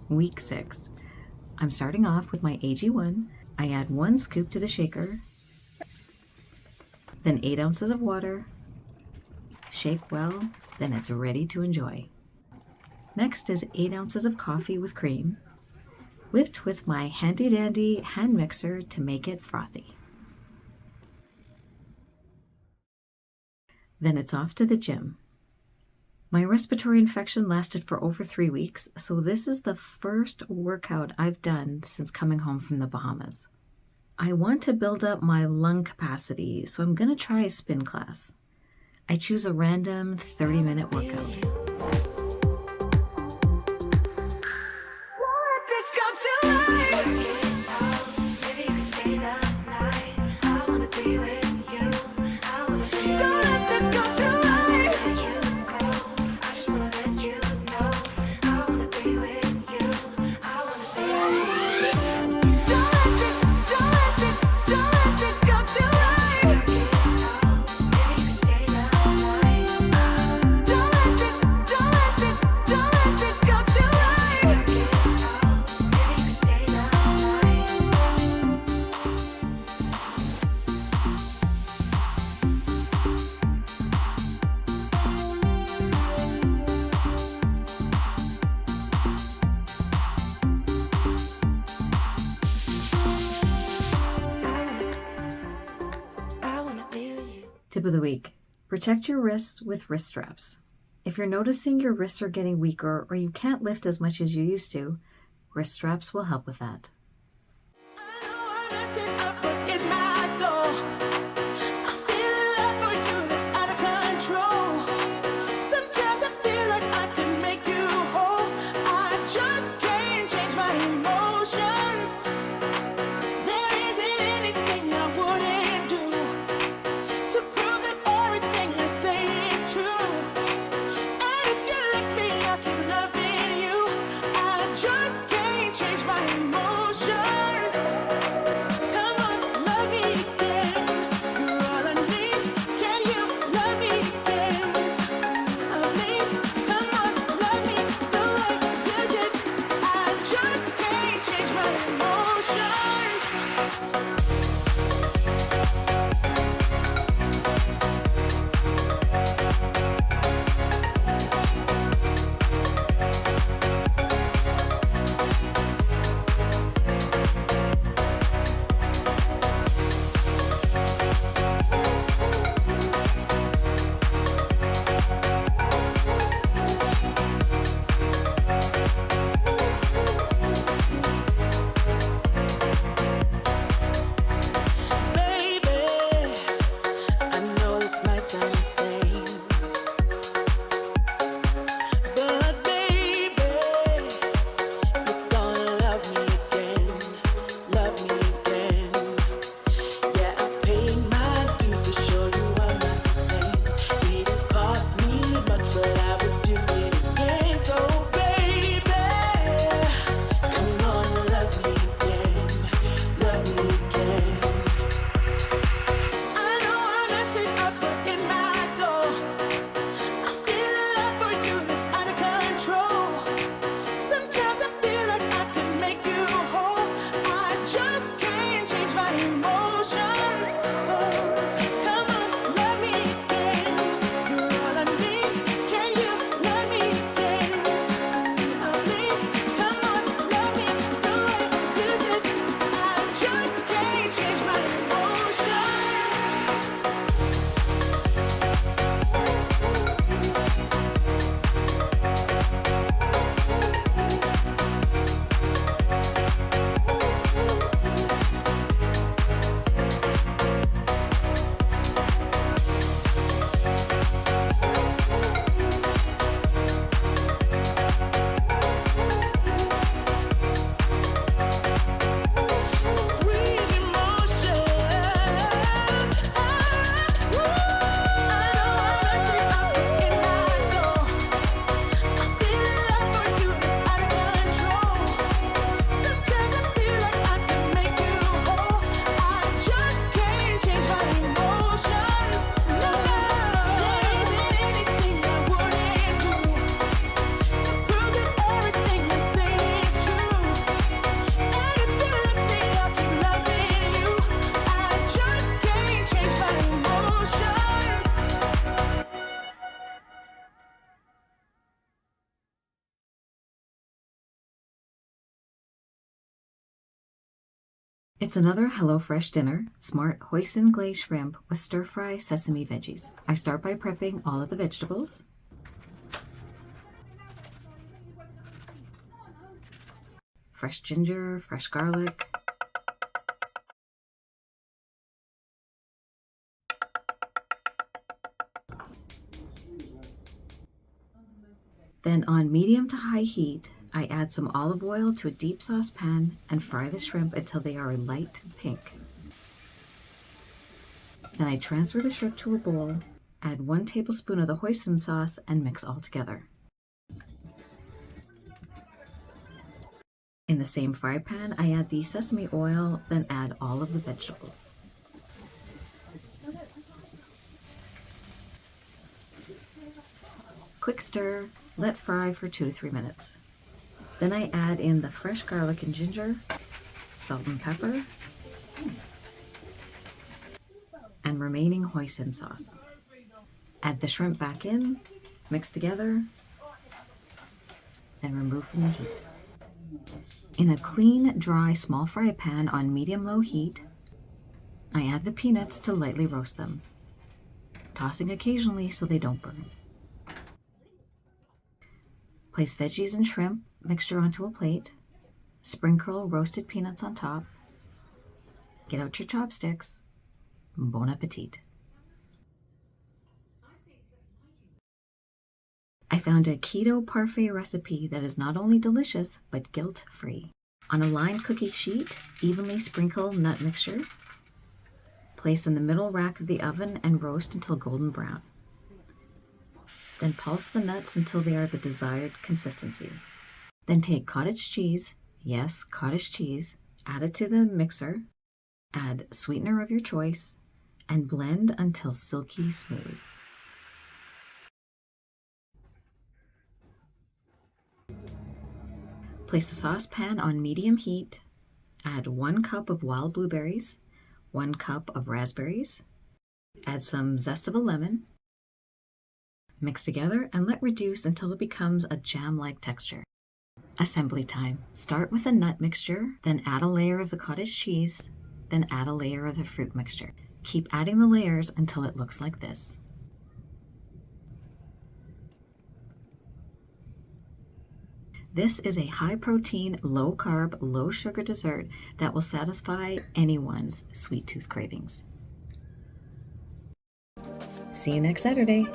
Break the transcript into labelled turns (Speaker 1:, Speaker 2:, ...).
Speaker 1: Week 6. I'm starting off with my AG1. I add 1 scoop to the shaker, then 8 ounces of water. Shake well, then it's ready to enjoy. Next is 8 ounces of coffee with cream, whipped with my handy-dandy hand mixer to make it frothy. Then it's off to the gym. My respiratory infection lasted for over 3 weeks, so this is the first workout I've done since coming home from the Bahamas. I want to build up my lung capacity, so I'm going to try a spin class. I choose a random 30-minute workout. Tip of the week: protect your wrists with wrist straps. If you're noticing your wrists are getting weaker or you can't lift as much as you used to, wrist straps will help with that.
Speaker 2: Just can't change my emotions.
Speaker 1: It's another HelloFresh dinner, smart hoisin glazed shrimp with stir-fry sesame veggies. I start by prepping all of the vegetables. Fresh ginger, fresh garlic. Then on medium to high heat, I add some olive oil to a deep saucepan and fry the shrimp until they are a light pink. Then I transfer the shrimp to a bowl, add 1 tablespoon of the hoisin sauce, and mix all together. In the same fry pan, I add the sesame oil, then add all of the vegetables. Quick stir, let fry for 2 to 3 minutes. Then I add in the fresh garlic and ginger, salt and pepper, and remaining hoisin sauce. Add the shrimp back in, mix together, then remove from the heat. In a clean, dry, small fry pan on medium-low heat, I add the peanuts to lightly roast them, tossing occasionally so they don't burn. Place veggies and shrimp mixture onto a plate, sprinkle roasted peanuts on top, get out your chopsticks, bon appetit. I found a keto parfait recipe that is not only delicious, but guilt-free. On a lined cookie sheet, evenly sprinkle nut mixture. Place in the middle rack of the oven and roast until golden brown. Then pulse the nuts until they are the desired consistency. Then take cottage cheese, yes, cottage cheese, add it to the mixer, add sweetener of your choice, and blend until silky smooth. Place a saucepan on medium heat, add 1 cup of wild blueberries, 1 cup of raspberries, add some zest of a lemon, mix together and let reduce until it becomes a jam-like texture. Assembly time. Start with a nut mixture, then add a layer of the cottage cheese, then add a layer of the fruit mixture. Keep adding the layers until it looks like this. This is a high-protein, low-carb, low-sugar dessert that will satisfy anyone's sweet tooth cravings. See you next Saturday.